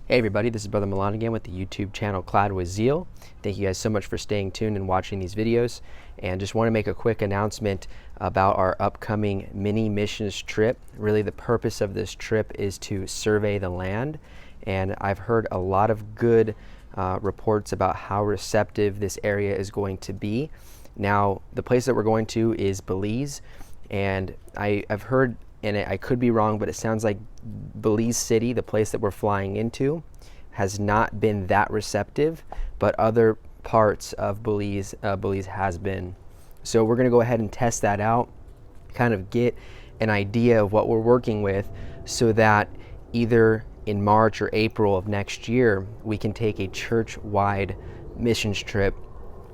Hey everybody, this is Brother Milan again with the YouTube channel Clad with Zeal. Thank you guys so much for staying tuned and watching these videos. And just want to make a quick announcement about our upcoming mini missions trip. Really the purpose of this trip is to survey the land. And I've heard a lot of good reports about how receptive this area is going to be. Now, the place that we're going to is Belize. And I've heard, and I could be wrong, but it sounds like Belize City, the place that we're flying into, has not been that receptive, but other parts of Belize has been. So we're going to go ahead and test that out, kind of get an idea of what we're working with, so that either in March or April of next year, we can take a church-wide missions trip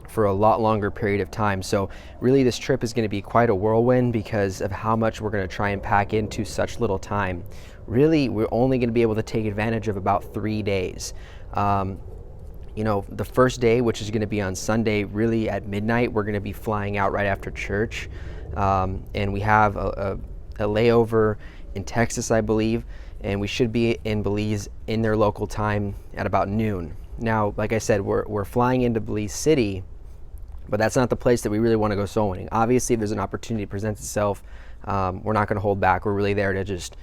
for a lot longer period of time. So really this trip is going to be quite a whirlwind because of how much we're going to try and pack into such little time. Really, we're only going to be able to take advantage of about 3 days. The first day, which is going to be on Sunday, really at midnight, we're going to be flying out right after church. And we have a layover in Texas, I believe, and we should be in Belize in their local time at about noon. Now, like I said, we're flying into Belize City, but that's not the place that we really want to go soul winning. Obviously, if there's an opportunity that presents itself, we're not going to hold back. We're really there to just,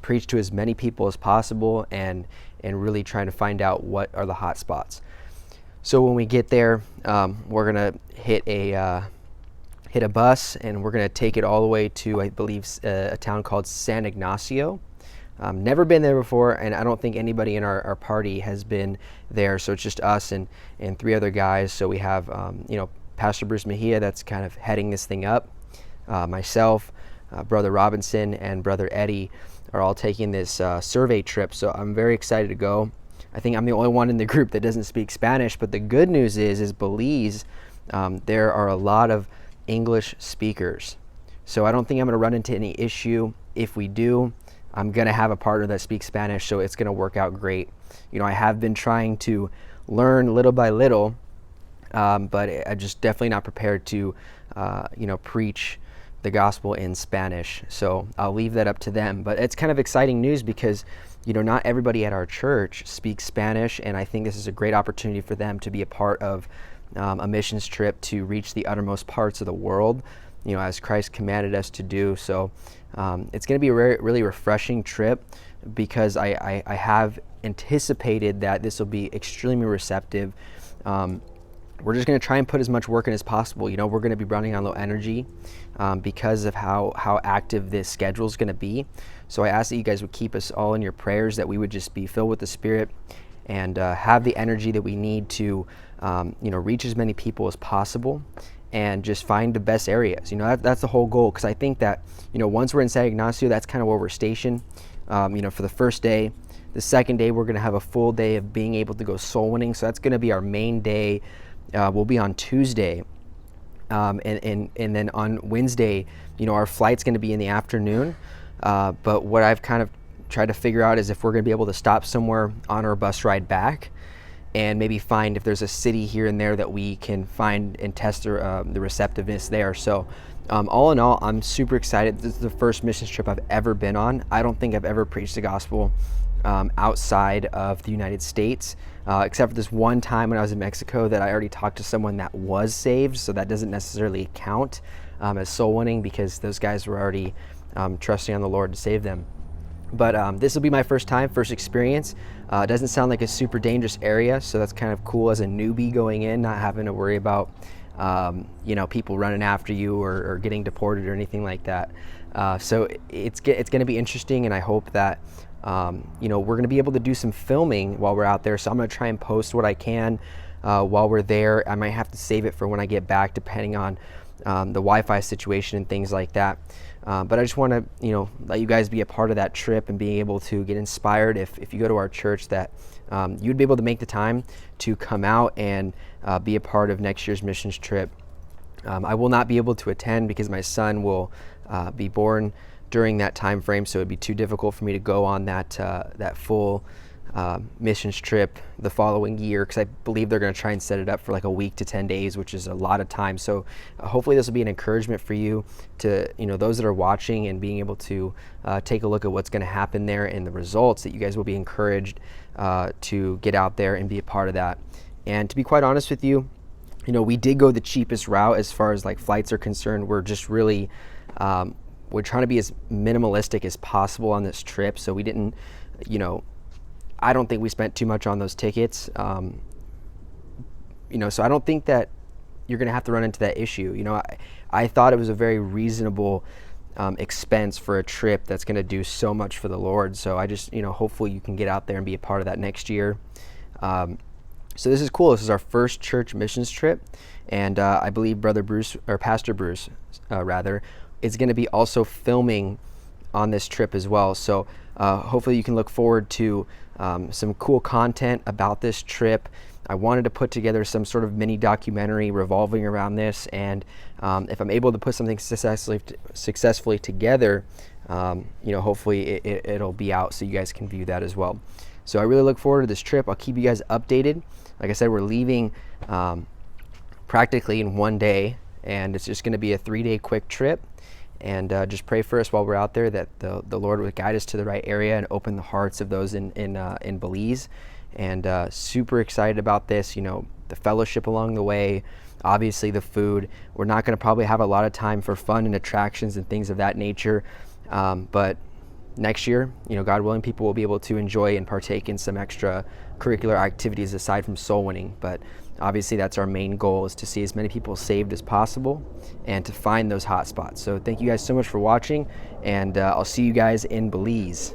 preach to as many people as possible and really trying to find out what are the hot spots. So when we get there, we're going to hit a bus, and we're going to take it all the way to, I believe, a town called San Ignacio. Never been there before, and I don't think anybody in our party has been there, so it's just us and 3 other guys. So we have Pastor Bruce Mejia that's kind of heading this thing up, myself, Brother Robinson, and Brother Eddie are all taking this survey trip, so I'm very excited to go. I think I'm the only one in the group that doesn't speak Spanish, but the good news is Belize, there are a lot of English speakers, so I don't think I'm going to run into any issue. If we do, I'm going to have a partner that speaks Spanish, so it's going to work out great. I have been trying to learn little by little, but I'm just definitely not prepared to, preach the gospel in Spanish. So I'll leave that up to them. But it's kind of exciting news because, not everybody at our church speaks Spanish, and I think this is a great opportunity for them to be a part of a missions trip to reach the uttermost parts of the world, as Christ commanded us to do. So it's going to be a really refreshing trip because I have anticipated that this will be extremely receptive. We're just going to try and put as much work in as possible. We're going to be running on low energy because of how active this schedule is going to be. So I ask that you guys would keep us all in your prayers, that we would just be filled with the Spirit and have the energy that we need to reach as many people as possible and just find the best areas. That's the whole goal, because I think that once we're in San Ignacio, that's kind of where we're stationed for the first day. The second day, we're going to have a full day of being able to go soul winning, so that's going to be our main day. We'll be on Tuesday, and then on Wednesday, our flight's going to be in the afternoon. But what I've kind of tried to figure out is if we're going to be able to stop somewhere on our bus ride back, and maybe find if there's a city here and there that we can find and test the receptiveness there. So all in all, I'm super excited. This is the first missions trip I've ever been on. I don't think I've ever preached the gospel outside of the United States, except for this one time when I was in Mexico that I already talked to someone that was saved, so that doesn't necessarily count as soul winning because those guys were already trusting on the Lord to save them. But this will be my first experience. It doesn't sound like a super dangerous area, so that's kind of cool as a newbie going in, not having to worry about people running after you or getting deported or anything like that. So it's going to be interesting, and I hope that we're going to be able to do some filming while we're out there. So I'm going to try and post what I can while we're there. I might have to save it for when I get back, depending on the Wi-Fi situation and things like that. But I just want to, let you guys be a part of that trip and being able to get inspired if you go to our church, that you'd be able to make the time to come out and be a part of next year's missions trip. I will not be able to attend because my son will be born during that time frame, so it'd be too difficult for me to go on that full missions trip the following year, because I believe they're going to try and set it up for like a week to 10 days, which is a lot of time. So hopefully this will be an encouragement for you to, those that are watching, and being able to take a look at what's going to happen there and the results, that you guys will be encouraged to get out there and be a part of that. And to be quite honest with you, we did go the cheapest route as far as like flights are concerned. We're just really, we're trying to be as minimalistic as possible on this trip. So we didn't, I don't think we spent too much on those tickets. So I don't think that you're going to have to run into that issue. I thought it was a very reasonable expense for a trip that's going to do so much for the Lord. So I just, hopefully you can get out there and be a part of that next year. So this is cool. This is our first church missions trip, and I believe Pastor Bruce, is going to be also filming on this trip as well. So hopefully you can look forward to some cool content about this trip. I wanted to put together some sort of mini documentary revolving around this, and if I'm able to put something successfully together, hopefully it'll be out so you guys can view that as well. So I really look forward to this trip. I'll keep you guys updated. Like I said, we're leaving practically in one day, and it's just going to be a 3-day quick trip. And just pray for us while we're out there, that the Lord would guide us to the right area and open the hearts of those in Belize. And super excited about this. The fellowship along the way, obviously the food. We're not going to probably have a lot of time for fun and attractions and things of that nature, but next year, God willing, people will be able to enjoy and partake in some extra curricular activities aside from soul winning. But obviously that's our main goal, is to see as many people saved as possible and to find those hot spots. So thank you guys so much for watching, and I'll see you guys in Belize.